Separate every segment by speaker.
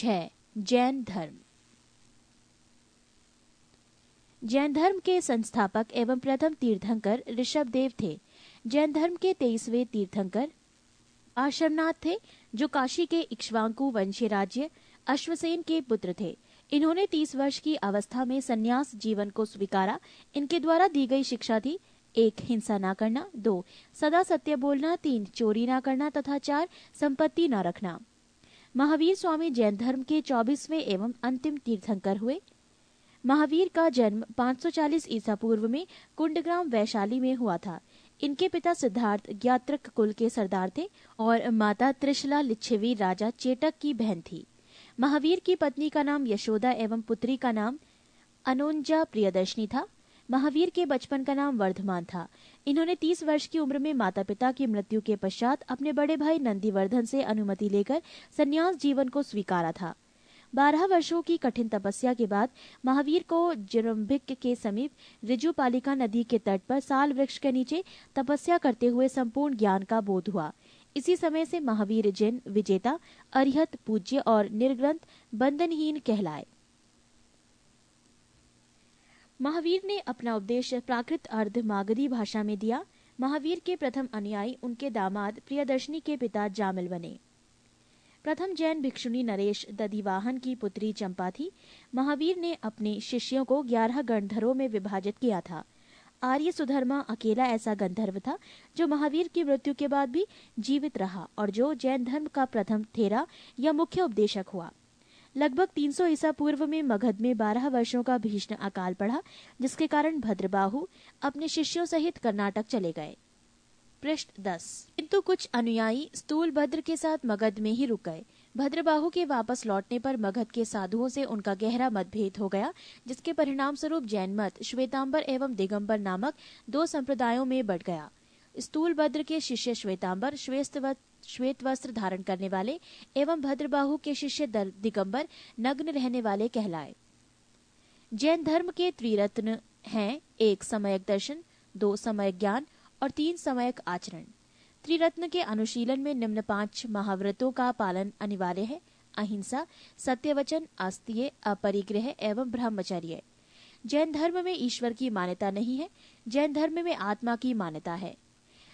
Speaker 1: 6. जैन धर्म। जैन धर्म के संस्थापक एवं प्रथम तीर्थंकर ऋषभदेव थे। जैन धर्म के 23वें तीर्थंकर आश्रमनाथ थे, जो काशी के इक्ष्वाकु वंशीय राज्य अश्वसेन के पुत्र थे। इन्होंने 30 वर्ष की अवस्था में संन्यास जीवन को स्वीकारा। इनके द्वारा दी गई शिक्षा थी: 1. हिंसा न करना, 2. सदा सत्य बोलना, 3. चोरी न करना तथा 4. संपत्ति न रखना। महावीर स्वामी जैन धर्म के 24वें एवं अंतिम तीर्थंकर हुए। महावीर का जन्म 540 ईसा पूर्व में कुंडग्राम वैशाली में हुआ था। इनके पिता सिद्धार्थ ज्ञात्रक कुल के सरदार थे और माता त्रिशला लिच्छवी राजा चेटक की बहन थी। महावीर की पत्नी का नाम यशोदा एवं पुत्री का नाम अनोंजा प्रियदर्शनी था। महावीर के बचपन का नाम वर्धमान था। इन्होंने 30 वर्ष की उम्र में माता पिता की मृत्यु के पश्चात अपने बड़े भाई नंदीवर्धन से अनुमति लेकर संन्यास जीवन को स्वीकारा था। 12 वर्षों की कठिन तपस्या के बाद महावीर को जिरम्भिक के समीप ऋजुपालिका नदी के तट पर साल वृक्ष के नीचे तपस्या करते हुए संपूर्ण ज्ञान का बोध हुआ। इसी समय से महावीर जिन विजेता, अरिहत, पूज्य और निर्ग्रंथ बंधनहीन कहलाए। महावीर ने अपना उपदेश प्राकृत अर्ध मागधी भाषा में दिया। महावीर के प्रथम अनुयायी उनके दामाद प्रियदर्शनी के पिता जामिल बने। प्रथम जैन भिक्षुणी नरेश दधिवाहन की पुत्री चंपा थी। महावीर ने अपने शिष्यों को 11 गंधर्वों में विभाजित किया था। आर्य सुधर्मा अकेला ऐसा गंधर्व था जो महावीर की मृत्यु के बाद भी जीवित रहा और जो जैन धर्म का प्रथम थेरा या मुख्य उपदेशक हुआ। लगभग 300 ईसा पूर्व में मगध में 12 वर्षों का भीषण अकाल पड़ा, जिसके कारण भद्रबाहु अपने शिष्यों सहित कर्नाटक चले गए। पृष्ठ 10। किंतु कुछ अनुयायी स्थूलभद्र के साथ मगध में ही रुक गए। भद्रबाहु के वापस लौटने पर मगध के साधुओं से उनका गहरा मतभेद हो गया, जिसके परिणाम स्वरूप जैन मत श्वेतांबर एवं दिगंबर नामक 2 संप्रदायों में बढ़ गया। स्थूलभद्र के शिष्य श्वेतांबर श्वेत वस्त्र धारण करने वाले एवं भद्रबाहु के शिष्य दिगंबर नग्न रहने वाले कहलाए। जैन धर्म के त्रिरत्न हैं: 1. समयक दर्शन, 2. समयक ज्ञान और 3. समयक आचरण। त्रिरत्न के अनुशीलन में निम्न 5 महाव्रतों का पालन अनिवार्य है: अहिंसा, सत्यवचन, आस्तीय, अपरिग्रह एवं ब्रह्मचर्य। जैन धर्म में ईश्वर की मान्यता नहीं है। जैन धर्म में आत्मा की मान्यता है।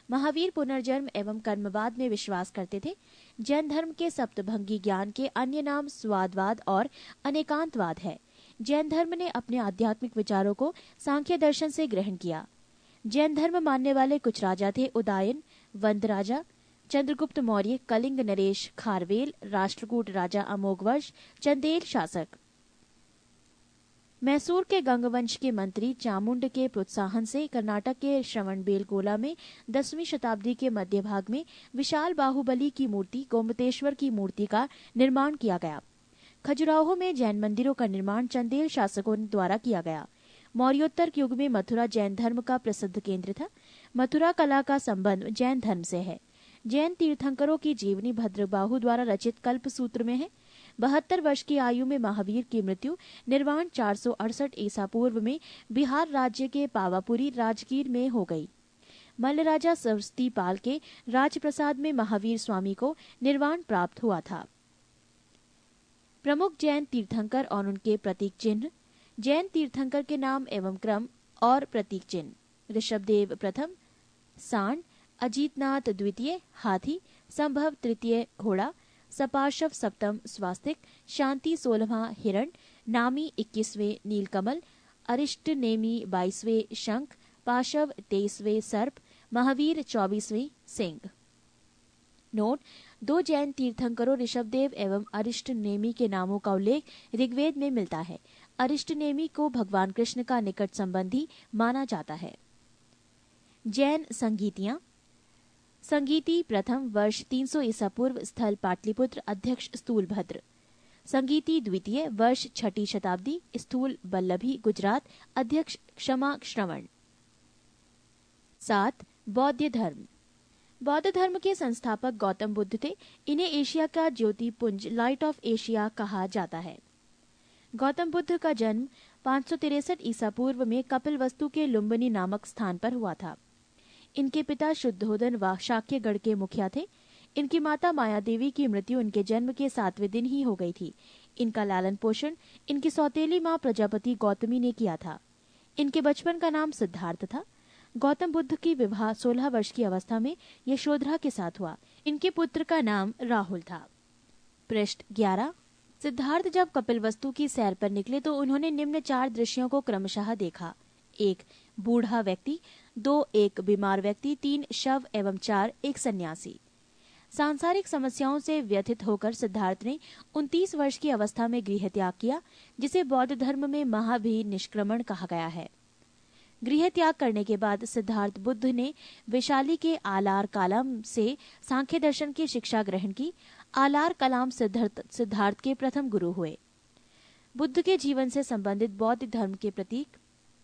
Speaker 1: महावीर पुनर्जन्म एवं कर्मवाद में विश्वास करते थे। जैन धर्म के सप्तभंगी ज्ञान के अन्य नाम स्वादवाद और अनेकांतवाद है। जैन धर्म ने अपने आध्यात्मिक विचारों को सांख्य दर्शन से ग्रहण किया। जैन धर्म मानने वाले कुछ राजा थे: उदयन, वंद राजा, चंद्रगुप्त मौर्य, कलिंग नरेश खारवेल, राष्ट्रकूट राजा अमोघवर्ष, चंदेल शासक। मैसूर के गंगवंश के मंत्री चामुंड के प्रोत्साहन से कर्नाटक के श्रवणबेलगोला में 10वीं शताब्दी के मध्य भाग में विशाल बाहुबली की मूर्ति गोमतेश्वर की मूर्ति का निर्माण किया गया। खजुराहो में जैन मंदिरों का निर्माण चंदेल शासकों द्वारा किया गया। मौर्योत्तर युग में मथुरा जैन धर्म का प्रसिद्ध केंद्र था। मथुरा कला का संबंध जैन धर्म से है। जैन तीर्थंकरों की जीवनी भद्रबाहु द्वारा रचित कल्पसूत्र में है। 72 वर्ष की आयु में महावीर की मृत्यु निर्वाण 468 ईसा पूर्व में बिहार राज्य के पावापुरी राजगीर में हो गई। मल्ल राजा सरस्वती पाल के राजप्रसाद में महावीर स्वामी को निर्वाण प्राप्त हुआ था। प्रमुख जैन तीर्थंकर और उनके प्रतीक चिन्ह। जैन तीर्थंकर के नाम एवं क्रम और प्रतीक चिन्ह: ऋषभदेव प्रथम सांड, अजीतनाथ द्वितीय हाथी, संभव तृतीय घोड़ा, सपार्शव सप्तम स्वास्तिक, शांति 16वां हिरण, नामी 21वें नीलकमल, अरिष्ट नेमी 22वें शंख, पाशव 23वें सर्प, महावीर 24वें सिंह। नोट: 2 जैन तीर्थंकरों ऋषभदेव एवं अरिष्ट नेमी के नामों का उल्लेख ऋग्वेद में मिलता है। अरिष्ट नेमी को भगवान कृष्ण का निकट संबंधी माना जाता है। जैन संगीतियां। संगीति प्रथम वर्ष 300 ईसा पूर्व, स्थल पाटलिपुत्र, अध्यक्ष स्थूलभद्र। संगीति द्वितीय वर्ष 6ठी शताब्दी, स्थूल बल्लभी गुजरात, अध्यक्ष क्षमा श्रवण। 7. बौद्ध धर्म। बौद्ध धर्म के संस्थापक गौतम बुद्ध थे। इन्हें एशिया का ज्योतिपुंज लाइट ऑफ एशिया कहा जाता है। गौतम बुद्ध का जन्म 563 ईसा पूर्व में कपिलवस्तु के लुम्बिनी नामक स्थान पर हुआ था। इनके पिता शुद्धोधन व शाक्यगढ़ के मुखिया थे। इनकी माता माया देवी की मृत्यु इनके जन्म के 7वें दिन ही हो गई थी। इनका लालन पोषण इनकी सौतेली माँ प्रजापति गौतमी ने किया था। इनके बचपन का नाम सिद्धार्थ था। गौतम बुद्ध की विवाह 16 वर्ष की अवस्था में यशोधरा के साथ हुआ। इनके पुत्र का नाम राहुल था। पृष्ठ 11। सिद्धार्थ जब कपिलवस्तु की सैर पर निकले तो उन्होंने निम्न 4 दृश्यों को क्रमशः देखा। 1 बूढ़ा व्यक्ति, 2 एक बीमार व्यक्ति, 3 शव एवं 4 एक सन्यासी। सांसारिक समस्याओं से व्यथित होकर सिद्धार्थ ने 29 वर्ष की अवस्था में गृह त्याग किया, जिसे बौद्ध धर्म में महाभिनिष्क्रमण कहा गया है। गृह त्याग करने के बाद सिद्धार्थ बुद्ध ने वैशाली के आलार कालाम से सांख्य दर्शन की शिक्षा ग्रहण की। आलार कलाम सिद्धार्थ के प्रथम गुरु हुए। बुद्ध के जीवन से संबंधित बौद्ध धर्म के प्रतीक: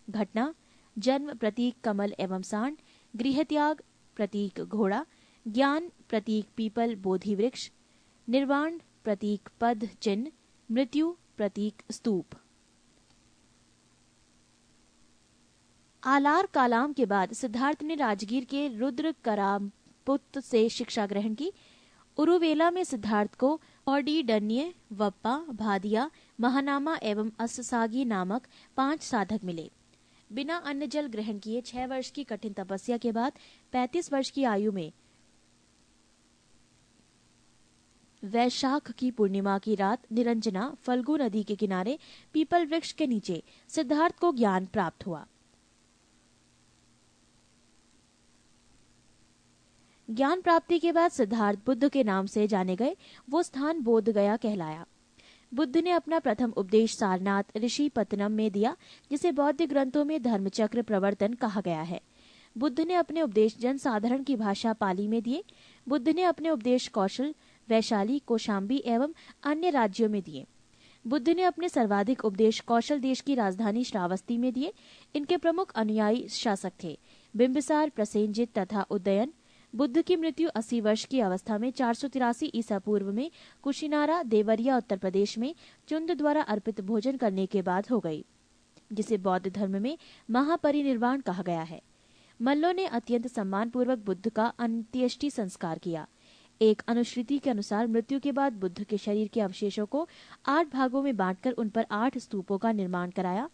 Speaker 1: घटना, जन्म प्रतीक कमल एवं सांड, गृह त्याग प्रतीक घोड़ा, ज्ञान प्रतीक पीपल बोधि वृक्ष, निर्वाण प्रतीक पद चिन्ह, मृत्यु प्रतीक स्तूप। आलार कालाम के बाद सिद्धार्थ ने राजगीर के रुद्र करापुत से शिक्षा ग्रहण की। उरुवेला में सिद्धार्थ को औडीडन्य, वप्पा, भादिया, महानामा एवं अस्सागी नामक 5 साधक मिले। बिना अन्न जल ग्रहण किए 6 वर्ष की कठिन तपस्या के बाद 35 वर्ष की आयु में वैशाख की पूर्णिमा की रात निरंजना फल्गु नदी के किनारे पीपल वृक्ष के नीचे सिद्धार्थ को ज्ञान प्राप्त हुआ। ज्ञान प्राप्ति के बाद सिद्धार्थ बुद्ध के नाम से जाने गए। वो स्थान बोध गया कहलाया। बुद्ध ने अपना प्रथम उपदेश सारनाथ ऋषि पत्तनम में दिया, जिसे बौद्ध ग्रंथों में धर्मचक्र प्रवर्तन कहा गया है। बुद्ध ने अपने उपदेश जन साधारण की भाषा पाली में दिए। बुद्ध ने अपने उपदेश कौशल, वैशाली, कौशाम्बी एवं अन्य राज्यों में दिए। बुद्ध ने अपने सर्वाधिक उपदेश कौशल देश की राजधानी श्रावस्ती में दिए। इनके प्रमुख अनुयायी शासक थे बिंबिसार, प्रसेनजित तथा उदयन। बुद्ध की मृत्यु 80 वर्ष की अवस्था में 483 ईसा पूर्व में कुशिनारा, देवरिया, उत्तर प्रदेश में चुंद द्वारा अर्पित भोजन करने के बाद हो गई, जिसे बौद्ध धर्म में महापरिनिर्वाण कहा गया है। मल्लों ने अत्यंत सम्मानपूर्वक बुद्ध का अंत्येष्टि संस्कार किया। एक अनुश्रुति के अनुसार मृत्यु के बाद बुद्ध के शरीर के अवशेषों को 8 भागों में बांटकर उन पर 8 स्तूपों का निर्माण कराया।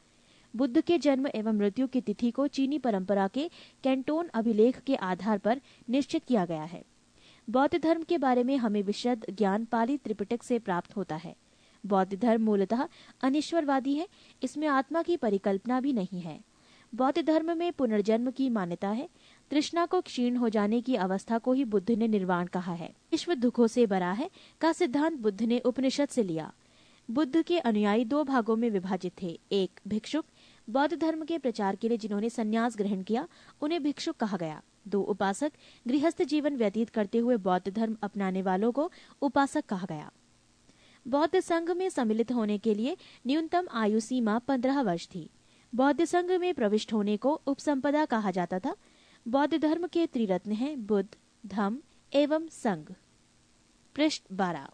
Speaker 1: बुद्ध के जन्म एवं मृत्यु की तिथि को चीनी परंपरा के कैंटोन अभिलेख के आधार पर निश्चित किया गया है। बौद्ध धर्म के बारे में हमें विशद ज्ञान पाली त्रिपिटक से प्राप्त होता है। बौद्ध धर्म मूलतः अनिश्वरवादी है। इसमें आत्मा की परिकल्पना भी नहीं है। बौद्ध धर्म में पुनर्जन्म की मान्यता है। तृष्णा को क्षीण हो जाने की अवस्था को ही बुद्ध ने निर्वाण कहा है। विश्व दुखों से भरा है का सिद्धांत बुद्ध ने उपनिषद से लिया। बुद्ध के अनुयायी 2 भागों में विभाजित थे। एक भिक्षुक, बौद्ध धर्म के प्रचार के लिए जिन्होंने संन्यास ग्रहण किया उन्हें भिक्षुक कहा गया। 2 उपासक, गृहस्थ जीवन व्यतीत करते हुए बौद्ध धर्म अपनाने वालों को उपासक कहा गया। बौद्ध संघ में सम्मिलित होने के लिए न्यूनतम आयु सीमा 15 वर्ष थी। बौद्ध संघ में प्रविष्ट होने को उपसंपदा कहा जाता था। बौद्ध धर्म के त्रिरत्न हैं बुद्ध, धम्म एवं संघ। पृष्ठ 12।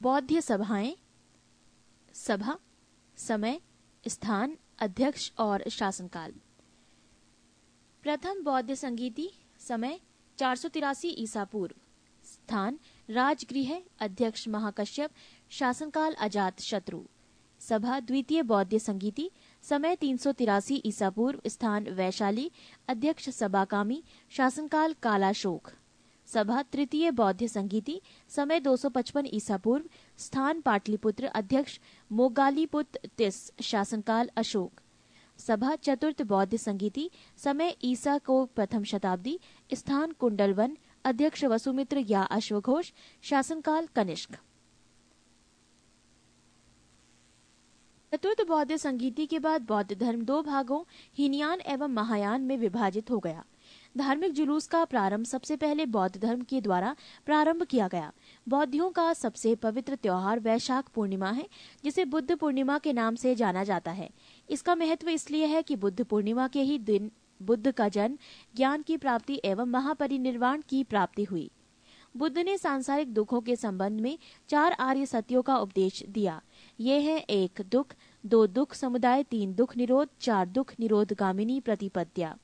Speaker 1: बौद्ध सभाएं: सभा, समय, स्थान, अध्यक्ष और शासनकाल। प्रथम बौद्ध संगीति, समय 483 ईसा पूर्व, स्थान राजगृह, अध्यक्ष महाकश्यप, शासनकाल अजात शत्रु। सभा द्वितीय बौद्ध संगीति, समय 383 ईसा पूर्व, स्थान वैशाली, अध्यक्ष सबाकामी, शासनकाल कालाशोक। सभा तृतीय बौद्ध संगीति, समय 255 ईसा पूर्व, स्थान पाटलिपुत्र, अध्यक्ष मोगालीपुत्र तिस, शासनकाल अशोक। सभा चतुर्थ बौद्ध संगीति, समय ईसा को प्रथम शताब्दी, स्थान कुंडलवन, अध्यक्ष वसुमित्र या अश्वघोष, शासनकाल कनिष्क। चतुर्थ बौद्ध संगीति के बाद बौद्ध धर्म 2 भागों हीनयान एवं महायान में विभाजित हो गया। धार्मिक जुलूस का प्रारंभ सबसे पहले बौद्ध धर्म के द्वारा प्रारंभ किया गया। बौद्धियों का सबसे पवित्र त्योहार वैशाख पूर्णिमा है, जिसे बुद्ध पूर्णिमा के नाम से जाना जाता है। इसका महत्व इसलिए है कि बुद्ध पूर्णिमा के ही दिन बुद्ध का जन्म, ज्ञान की प्राप्ति एवं महापरिनिर्वाण की प्राप्ति हुई। बुद्ध ने सांसारिक दुखों के संबंध में 4 आर्य सत्यों का उपदेश दिया। ये है 1 दुख, 2 दुख समुदाय, 3 दुख निरोध, 4 दुख निरोधगामिनी प्रतिपद्या।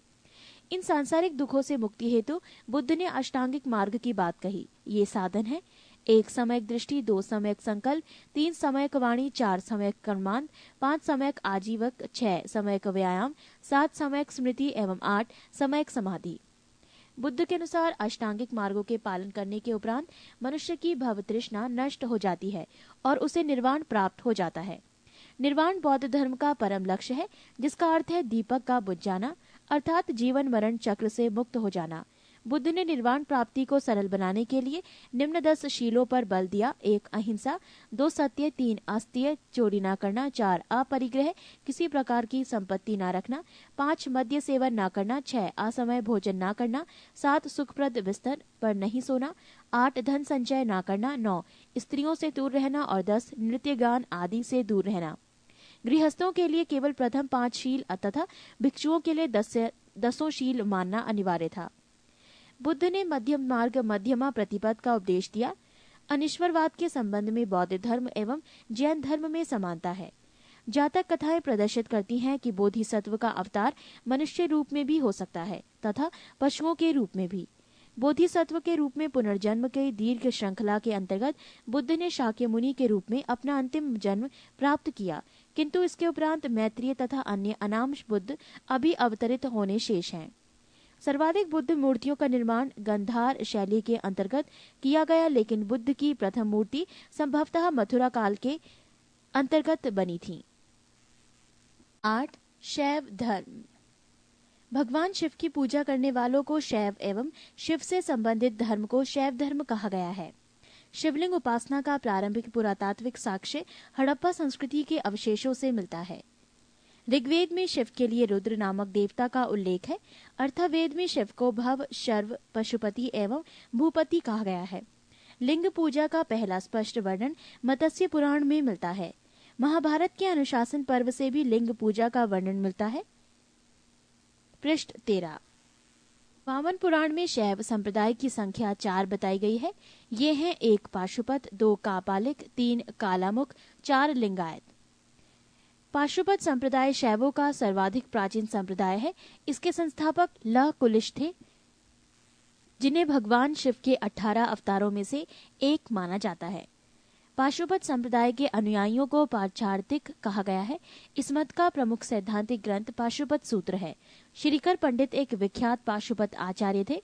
Speaker 1: इन सांसारिक दुखों से मुक्ति हेतु बुद्ध ने अष्टांगिक मार्ग की बात कही। ये साधन है: 1 समयक दृष्टि, 2 समयक संकल्प, 3 समयक वाणी, 4 समयक कर्मांत, 5 समयक आजीवक, 6 समयक व्यायाम, 7 समयक स्मृति एवं 8 समयक समाधि। बुद्ध के अनुसार अष्टांगिक मार्गों के पालन करने के उपरांत मनुष्य की भव तृष्णा नष्ट हो जाती है और उसे निर्वाण प्राप्त हो जाता है। निर्वाण बौद्ध धर्म का परम लक्ष्य है, जिसका अर्थ है दीपक का बुझ जाना, अर्थात जीवन मरण चक्र से मुक्त हो जाना। बुद्ध ने निर्वाण प्राप्ति को सरल बनाने के लिए निम्न 10 शीलों पर बल दिया: 1 अहिंसा, 2 सत्य, 3 अस्तेय, चोरी न करना, 4 अपरिग्रह, किसी प्रकार की संपत्ति न रखना, 5 मद्य सेवन न करना, 6 असमय भोजन न करना, 7 सुखप्रद बिस्तर पर नहीं सोना, 8 धन संचय न करना, 9 स्त्रियों से दूर रहना और 10 नृत्य गान आदि से दूर रहना। गृहस्थों के लिए केवल प्रथम 5 शील तथा भिक्षुओं के लिए 10 शील मानना अनिवार्य था। बुद्ध ने मध्यम मार्ग, मध्यमा प्रतिपद का उपदेश दिया। अनिश्वरवाद के संबंध में बौद्ध धर्म एवं जैन धर्म में समानता है। जातक कथाएं प्रदर्शित करती हैं कि बोधिसत्व का अवतार मनुष्य रूप में भी हो सकता है तथा पशुओं के रूप में भी। बोधिसत्व के रूप में पुनर्जन्म के दीर्घ श्रृंखला के अंतर्गत बुद्ध ने शाक्य मुनि के रूप में अपना अंतिम जन्म प्राप्त किया, किंतु इसके उपरांत मैत्रेय तथा अन्य अनामश बुद्ध अभी अवतरित होने शेष हैं। सर्वाधिक बुद्ध मूर्तियों का निर्माण गंधार शैली के अंतर्गत किया गया, लेकिन बुद्ध की प्रथम मूर्ति संभवतः मथुरा काल के अंतर्गत बनी थी। 8 शैव धर्म। भगवान शिव की पूजा करने वालों को शैव एवं शिव से संबंधित धर्म को शैव धर्म कहा गया है। शिवलिंग उपासना का प्रारंभिक पुरातात्विक साक्ष्य हड़प्पा संस्कृति के अवशेषों से मिलता है। ऋग्वेद में शिव के लिए रुद्र नामक देवता का उल्लेख है। अर्थवेद में शिव को भव, शर्व, पशुपति एवं भूपति कहा गया है। लिंग पूजा का पहला स्पष्ट वर्णन मत्स्य पुराण में मिलता है। महाभारत के अनुशासन पर्व से भी लिंग पूजा का वर्णन मिलता है। पृष्ठ 13। वामन पुराण में शैव संप्रदाय की संख्या 4 बताई गई है। ये हैं 1 पाशुपत, 2 कापालिक, 3 कालामुख, 4 लिंगायत। पाशुपत संप्रदाय शैवों का सर्वाधिक प्राचीन संप्रदाय है। इसके संस्थापक लह कुलिश थे, जिन्हें भगवान शिव के 18 अवतारों में से एक माना जाता है। पाशुपत संप्रदाय के अनुयायियों को पाचार्तिक कहा गया है। इस मत का प्रमुख सैद्धांतिक ग्रंथ पाशुपत सूत्र है। श्रीकर पंडित एक विख्यात पाशुपत आचार्य थे।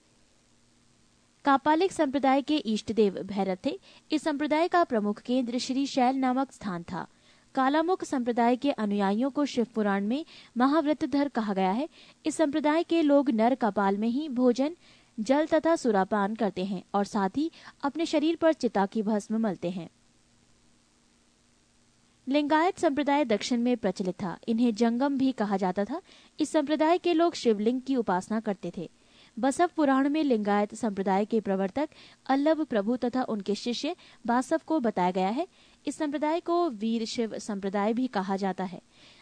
Speaker 1: कापालिक संप्रदाय के इष्टदेव भैरव थे। इस संप्रदाय का प्रमुख केंद्र श्री शैल नामक स्थान था। कालामुख संप्रदाय के अनुयायियों को शिव पुराण में महाव्रतधर कहा गया है। इस संप्रदाय के लोग नर कपाल में ही भोजन, जल तथा सुरापान करते हैं और साथ ही अपने शरीर पर चिता की भस्म मलते हैं। लिंगायत संप्रदाय दक्षिण में प्रचलित था। इन्हें जंगम भी कहा जाता था। इस संप्रदाय के लोग शिवलिंग की उपासना करते थे। बसव पुराण में लिंगायत संप्रदाय के प्रवर्तक अल्लभ प्रभु तथा उनके शिष्य बासव को बताया गया है। इस संप्रदाय को वीर शिव संप्रदाय भी कहा जाता है।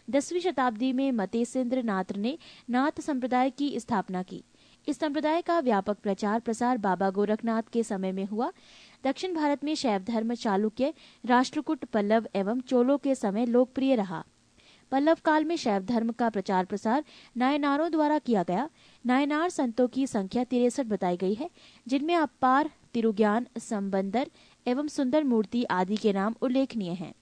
Speaker 1: 10वीं शताब्दी में मतेन्द्र नाथ ने नाथ संप्रदाय की स्थापना की। इस संप्रदाय का व्यापक प्रचार प्रसार बाबा गोरखनाथ के समय में हुआ। दक्षिण भारत में शैव धर्म चालुक्य, राष्ट्रकूट, पल्लव एवं चोलों के समय लोकप्रिय रहा। पल्लव काल में शैव धर्म का प्रचार प्रसार नायनारों द्वारा किया गया। नायनार संतों की संख्या 63 बताई गई है, जिनमें अपार, तिरुज्ञान, संबंदर एवं सुंदर मूर्ति आदि के नाम उल्लेखनीय हैं।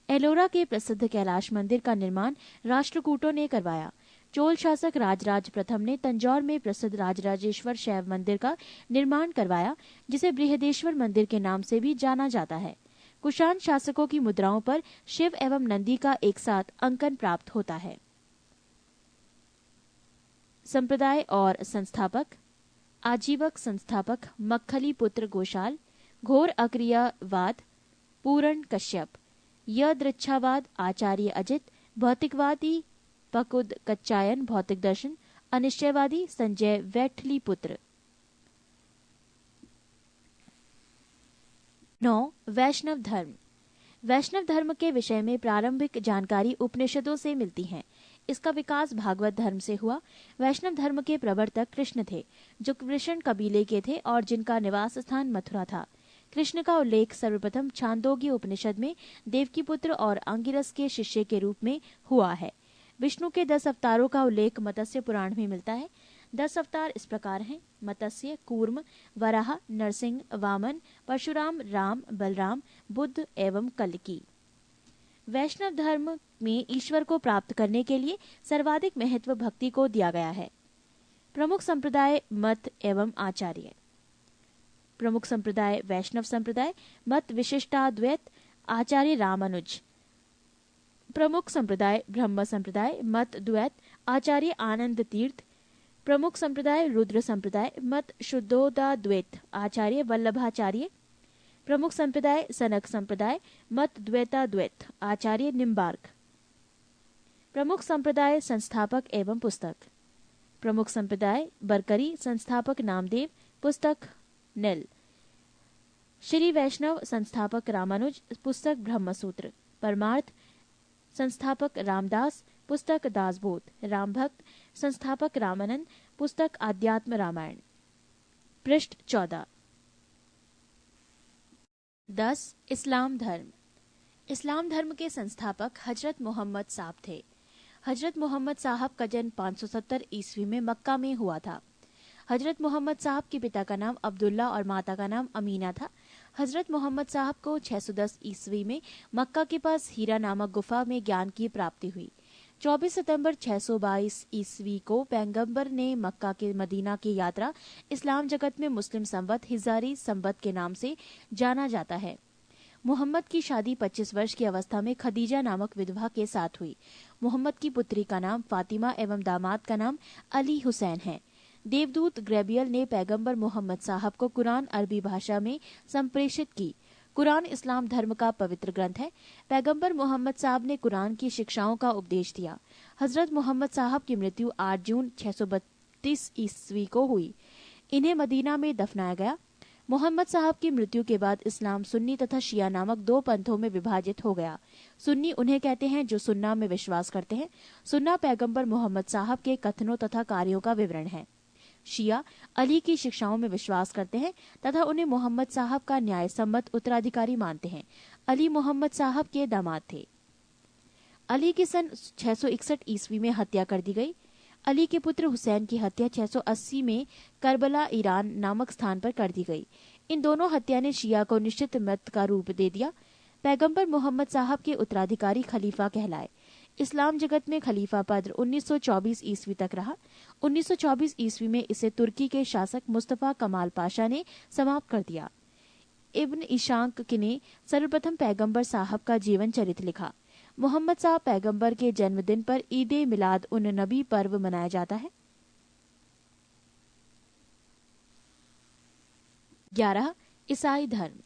Speaker 1: एलोरा के प्रसिद्ध कैलाश मंदिर का निर्माण राष्ट्रकूटों ने करवाया। चोल शासक राजराज प्रथम ने तंजौर में प्रसिद्ध राजराजेश्वर शैव मंदिर का निर्माण करवाया, जिसे बृहदेश्वर मंदिर के नाम से भी जाना जाता है। कुषाण शासकों की मुद्राओं पर शिव एवं नंदी का एक साथ अंकन प्राप्त होता है। संप्रदाय और संस्थापक। आजीवक संस्थापक मक्खली पुत्र गोशाल, घोर अक्रियावाद पूरण कश्यप, यदृच्छावाद आचार्य अजित, भौतिकवादी पकुद कच्चायन, भौतिक दर्शन अनिश्चयवादी संजय वैठली पुत्र। 9 वैष्णव धर्म। वैष्णव धर्म के विषय में प्रारंभिक जानकारी उपनिषदों से मिलती है। इसका विकास भागवत धर्म से हुआ। वैष्णव धर्म के प्रवर्तक कृष्ण थे, जो कृष्ण कबीले के थे और जिनका निवास स्थान मथुरा था। कृष्ण का उल्लेख सर्वप्रथम छांदोग्य उपनिषद में देवकी पुत्र और अंगिरस के शिष्य के रूप में हुआ है। विष्णु के 10 अवतारों का उल्लेख मत्स्य पुराण में मिलता है। 10 अवतार इस प्रकार हैं: मत्स्य, कूर्म, वराह, नरसिंह, वामन, परशुराम, राम, बलराम, बुद्ध एवं कल्की। वैष्णव धर्म में ईश्वर को प्राप्त करने के लिए सर्वाधिक महत्व भक्ति को दिया गया है। प्रमुख संप्रदाय, मत एवं आचार्य। प्रमुख संप्रदाय वैष्णव संप्रदाय, मत विशिष्टाद्वैत, आचार्य रामानुज। प्रमुख संप्रदाय ब्रह्म संप्रदाय, मत द्वैत, आचार्य आनंद तीर्थ। प्रमुख संप्रदाय रुद्र संप्रदाय, मत शुद्धोदाद्वैत, आचार्य वल्लभाचार्य। प्रमुख संप्रदाय सनक संप्रदाय, मत द्वैताद्वैत, आचार्य निम्बार्क। प्रमुख संप्रदाय संस्थापक एवं पुस्तक। प्रमुख संप्रदाय बरकरी, संस्थापक नामदेव, पुस्तक नेल। श्री वैष्णव संस्थापक रामानुज, पुस्तक ब्रह्मसूत्र। परमार्थ संस्थापक रामदास, पुस्तक दासबोध। रामभक्त संस्थापक रामानंद, पुस्तक आध्यात्म रामायण। पृष्ठ 14। 10. इस्लाम धर्म। इस्लाम धर्म के संस्थापक हजरत मोहम्मद साहब थे। हजरत मोहम्मद साहब का जन्म 570 ईस्वी में मक्का में हुआ था। हजरत मोहम्मद साहब के पिता का नाम अब्दुल्ला और माता का नाम अमीना था। हजरत मोहम्मद साहब को 610 ईस्वी में मक्का के पास हीरा नामक गुफा में ज्ञान की प्राप्ति हुई। 24 सितंबर 622 ईस्वी को पैगंबर ने मक्का के मदीना की यात्रा इस्लाम जगत में मुस्लिम संवत हिजारी संवत के नाम से जाना जाता है। मोहम्मद की शादी 25 वर्ष की अवस्था में खदीजा नामक विधवा के साथ हुई। मोहम्मद की पुत्री का नाम फातिमा एवं दामाद का नाम अली हुसैन है। देवदूत ग्रेबियल ने पैगंबर मोहम्मद साहब को कुरान अरबी भाषा में संप्रेषित की। कुरान इस्लाम धर्म का पवित्र ग्रंथ है। पैगंबर मोहम्मद साहब ने कुरान की शिक्षाओं का उपदेश दिया। हजरत मोहम्मद साहब की मृत्यु 8 जून 632 ईस्वी को हुई। इन्हें मदीना में दफनाया गया। मोहम्मद साहब की मृत्यु के बाद इस्लाम सुन्नी तथा शिया नामक 2 पंथों में विभाजित हो गया। सुन्नी उन्हें कहते हैं जो सुन्ना में विश्वास करते हैं। सुन्ना पैगंबर मोहम्मद साहब के कथनों तथा कार्यों का विवरण है। शिया अली की शिक्षाओं में विश्वास करते हैं तथा उन्हें मोहम्मद साहब का न्याय सम्मत उत्तराधिकारी मानते हैं। अली मोहम्मद साहब के दामाद थे। अली की सन 661 ईस्वी में हत्या कर दी गई। अली के पुत्र हुसैन की हत्या 680 में करबला ईरान नामक स्थान पर कर दी गई। इन दोनों हत्या ने शिया को निश्चित मत का रूप दे दिया। पैगंबर मोहम्मद साहब के उत्तराधिकारी खलीफा कहलाए। इस्लाम जगत में खलीफा पद 1924 ईस्वी तक रहा। 1924 ईस्वी में इसे तुर्की के शासक मुस्तफा कमाल पाशा ने समाप्त कर दिया। इब्न इशाक ने सर्वप्रथम पैगंबर साहब का जीवन चरित्र लिखा। मोहम्मद साहब पैगंबर के जन्मदिन पर ईद मिलाद उन नबी पर्व मनाया जाता है। 11. ईसाई धर्म।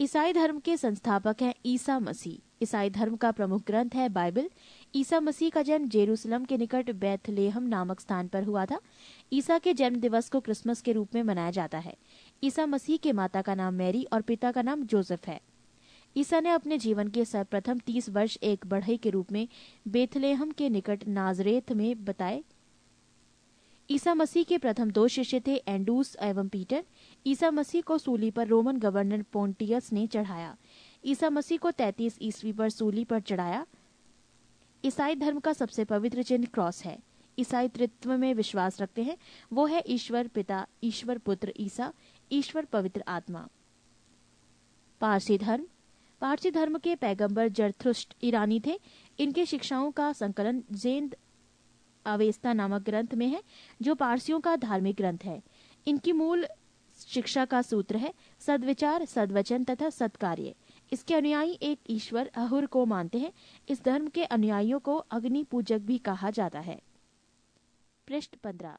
Speaker 1: ईसाई धर्म के संस्थापक हैं ईसा मसीह। ईसाई धर्म का प्रमुख ग्रंथ है बाइबल। ईसा मसीह का जन्म जेरूसलम के निकट बैथलेहम नामक स्थान पर हुआ था। ईसा के जन्म दिवस को क्रिसमस के रूप में मनाया जाता है। ईसा मसीह के माता का नाम मैरी और पिता का नाम जोसेफ है। ईसा ने अपने जीवन के सर्वप्रथम 30 वर्ष एक बढ़ई के रूप में बेथलेहम के निकट नाजरेथ में बताए। ईसा मसीह के प्रथम 2 शिष्य थे एंडूस एवं पीटर। ईसा मसीह को सूली पर रोमन गवर्नर पोंटियस ने चढ़ाया। ईसा मसीह को 33 ईस्वी पर सूली पर चढ़ाया। ईसाई धर्म का सबसे पवित्र चिन्ह क्रॉस है। ईसाई त्रित्व में विश्वास रखते हैं। वो है ईश्वर पिता, ईश्वर पुत्र ईसा, ईश्वर पवित्र आत्मा। पारसी धर्म। पारसी धर्म के पैगंबर जरथुष्ट्र ईरानी थे। इनके शिक्षाओं का संकलन ज़ेंद अवेस्ता नामक ग्रंथ में है, जो पारसियों का धार्मिक ग्रंथ है। इनकी मूल शिक्षा का सूत्र है सद्विचार, सद्वचन तथा सत्कार्य। इसके अनुयायी एक ईश्वर अहुर को मानते हैं। इस धर्म के अनुयायियों को अग्नि पूजक भी कहा जाता है। पृष्ठ 15।